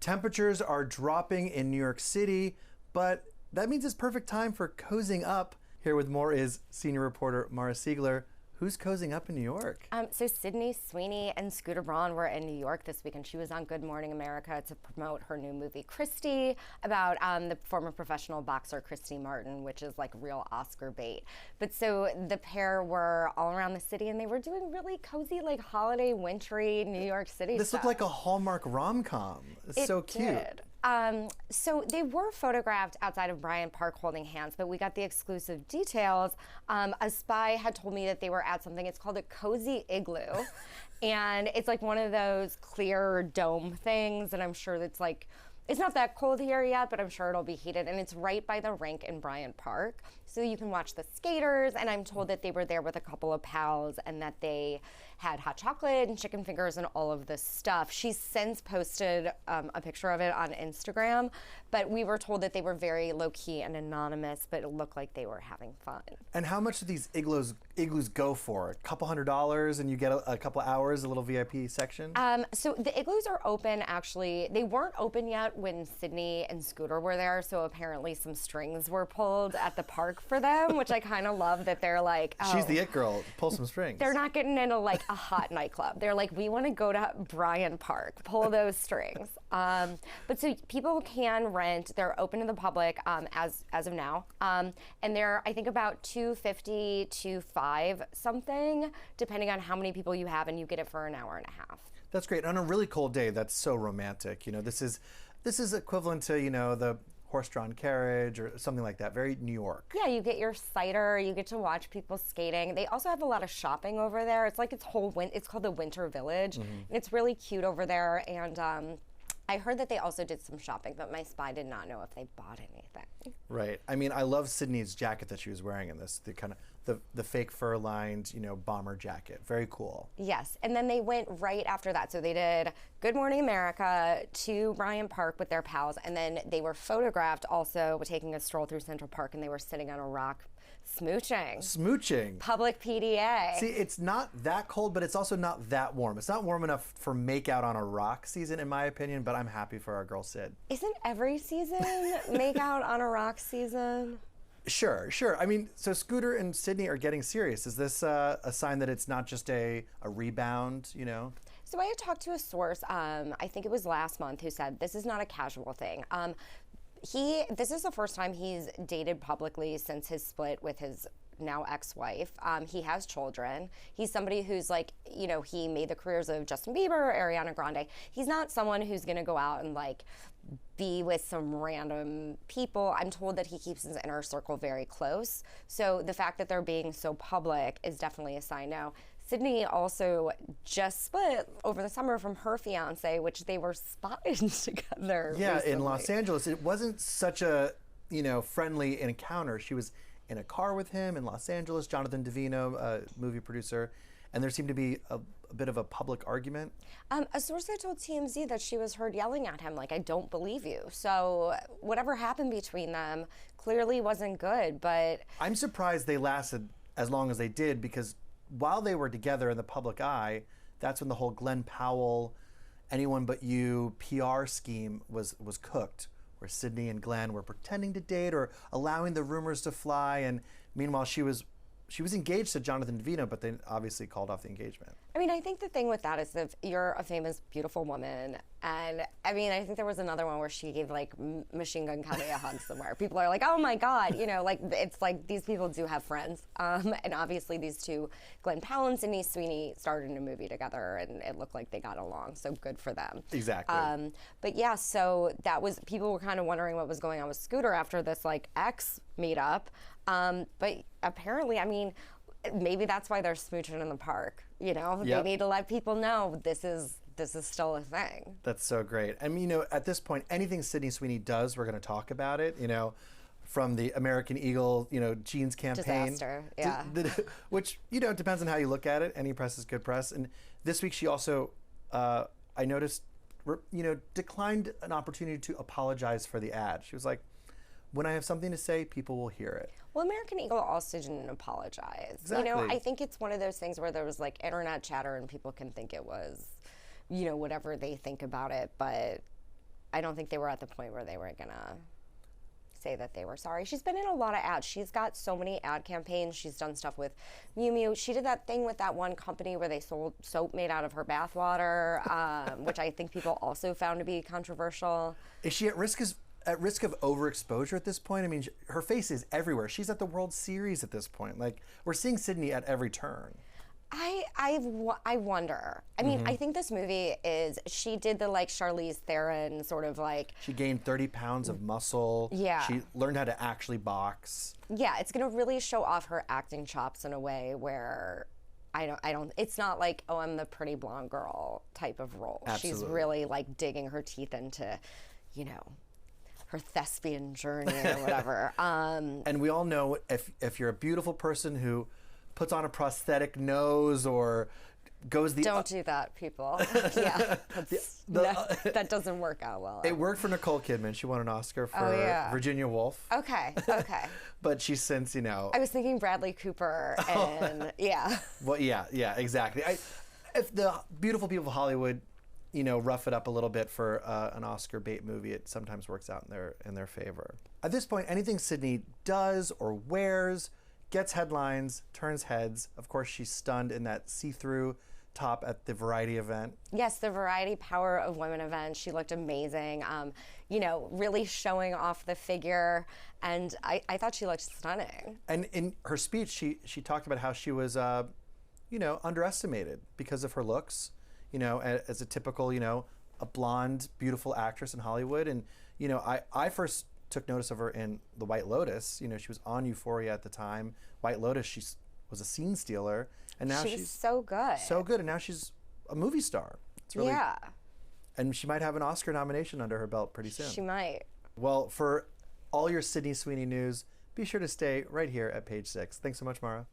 Temperatures are dropping in New York City, but that means it's perfect time for cozying up. Here with more is senior reporter Mara Siegler. Who's cozying up in New York? So Sydney Sweeney and Scooter Braun were in New York this week, and she was on Good Morning America to promote her new movie, Christy, about the former professional boxer Christy Martin, which is like real Oscar bait. But so the pair were all around the city, and they were doing really cozy, like holiday, wintry New York City This stuff. looked like a Hallmark rom-com. It's so cute. Did. So they were photographed outside of Bryant Park holding hands, but we got the exclusive details. A spy had told me that they were at something. It's called a cozy igloo. And it's like one of those clear dome things. And I'm sure that's like, it's not that cold here yet, but I'm sure it'll be heated. And it's right by the rink in Bryant Park. So you can watch the skaters. And I'm told that they were there with a couple of pals and that they had hot chocolate and chicken fingers and all of this stuff. She's since posted a picture of it on Instagram. But we were told that they were very low key and anonymous, but it looked like they were having fun. And how much do these igloos go for? A couple $100 and you get a couple hours, a little VIP section? So the igloos are open, actually. They weren't open yet when Sydney and Scooter were there, so apparently some strings were pulled at the park for them, which I kind of love that they're like, oh, she's the it girl, pull some strings. They're not getting into like a hot nightclub. They're like, we want to go to Bryant Park, pull those strings. But so people can rent, they're open to the public as of now. And they're, I think, about $250 to $5 something, depending on how many people you have, and you get it for an hour and a half. That's great. On a really cold day, that's so romantic. You know, this is equivalent to, you know, the horse-drawn carriage or something like that. Very New York. Yeah, you get your cider, you get to watch people skating. They also have a lot of shopping over there. It's like it's called the Winter Village. Mm-hmm. And it's really cute over there. And I heard that they also did some shopping, but my spy did not know if they bought anything. Right. I mean, I love Sydney's jacket that she was wearing in this. The kind of the fake fur-lined, you know, bomber jacket. Very cool. Yes. And then they went right after that. So they did Good Morning America to Bryant Park with their pals, and then they were photographed also taking a stroll through Central Park, and they were sitting on a rock smooching. Smooching. Public PDA. See, it's not that cold, but it's also not that warm. It's not warm enough for make-out on a rock season, in my opinion, but I'm happy for our girl Sid. Isn't every season make-out on a rock season? Sure. I mean, so Scooter and Sydney are getting serious. Is this a sign that it's not just a rebound, you know? So I had talked to a source, I think it was last month, who said this is not a casual thing. This is the first time he's dated publicly since his split with his now ex-wife. He has children. He's somebody who's like, you know, he made the careers of Justin Bieber, Ariana Grande. He's not someone who's going to go out and like be with some random people. I'm told that he keeps his inner circle very close. So the fact that they're being so public is definitely a sign. Now, Sydney also just split over the summer from her fiance, which they were spotted together. Yeah, recently. in Los Angeles. It wasn't such a, you know, friendly encounter. She was in a car with him in Los Angeles, Jonathan Davino, movie producer, and there seemed to be a bit of a public argument. A source had told TMZ that she was heard yelling at him, like, I don't believe you. So whatever happened between them clearly wasn't good, but... I'm surprised they lasted as long as they did, because while they were together in the public eye, that's when the whole Glenn Powell, anyone but you PR scheme was cooked, where Sydney and Glenn were pretending to date or allowing the rumors to fly, and meanwhile she was engaged to Jonathan Davino, but they obviously called off the engagement. I mean, I think the thing with that is if you're a famous, beautiful woman, and I mean, I think there was another one where she gave like Machine Gun Kelly a hug somewhere. People are like, oh my God, you know, like it's like these people do have friends. And obviously these two, Glenn Powell and Sydney Sweeney, started in a movie together and it looked like they got along, so good for them. Exactly. But yeah, so that was, people were kind of wondering what was going on with Scooter after this like ex meetup. But apparently, I mean, maybe that's why they're smooching in the park. You know, Yep. They need to let people know this is still a thing. That's so great. I mean, you know, at this point, anything Sydney Sweeney does, we're going to talk about it. You know, from the American Eagle, you know, jeans campaign, Disaster, yeah. Which, you know, depends on how you look at it. Any press is good press. And this week, she also, I noticed, you know, declined an opportunity to apologize for the ad. She was like, when I have something to say, people will hear it. Well, American Eagle also didn't apologize. Exactly. You know, I think it's one of those things where there was like internet chatter and people can think it was, you know, whatever they think about it. But I don't think they were at the point where they were gonna say that they were sorry. She's been in a lot of ads. She's got so many ad campaigns. She's done stuff with Miu Miu. She did that thing with that one company where they sold soap made out of her bathwater, which I think people also found to be controversial. Is she at risk of overexposure at this point? I mean, her face is everywhere. She's at the World Series at this point. Like, we're seeing Sydney at every turn. I wonder. I mean, I think this movie is, she did the like Charlize Theron sort of like. She gained 30 pounds of muscle. Yeah. She learned how to actually box. Yeah, it's gonna really show off her acting chops in a way where I don't, it's not like, oh, I'm the pretty blonde girl type of role. Absolutely. She's really like digging her teeth into, you know, her thespian journey or whatever. And we all know if you're a beautiful person who puts on a prosthetic nose or goes the... Don't do that, people. Yeah, that doesn't work out well. It worked for Nicole Kidman. She won an Oscar for Virginia Woolf. Okay. But she's since, I was thinking Bradley Cooper and, yeah. Well, yeah, exactly. If the beautiful people of Hollywood, rough it up a little bit for an Oscar bait movie, it sometimes works out in their favor. At this point, anything Sydney does or wears gets headlines, turns heads. Of course, she's stunned in that see-through top at the Variety event. Yes, the Variety Power of Women event. She looked amazing, really showing off the figure, and I thought she looked stunning. And in her speech, she talked about how she was, underestimated because of her looks, as a typical, a blonde, beautiful actress in Hollywood. And, I first took notice of her in The White Lotus. She was on Euphoria at the time. White Lotus, she was a scene stealer, and now she's so good. So good, and now she's a movie star. It's really, yeah. And she might have an Oscar nomination under her belt pretty soon. She might. Well, for all your Sydney Sweeney news, be sure to stay right here at Page 6. Thanks so much, Mara.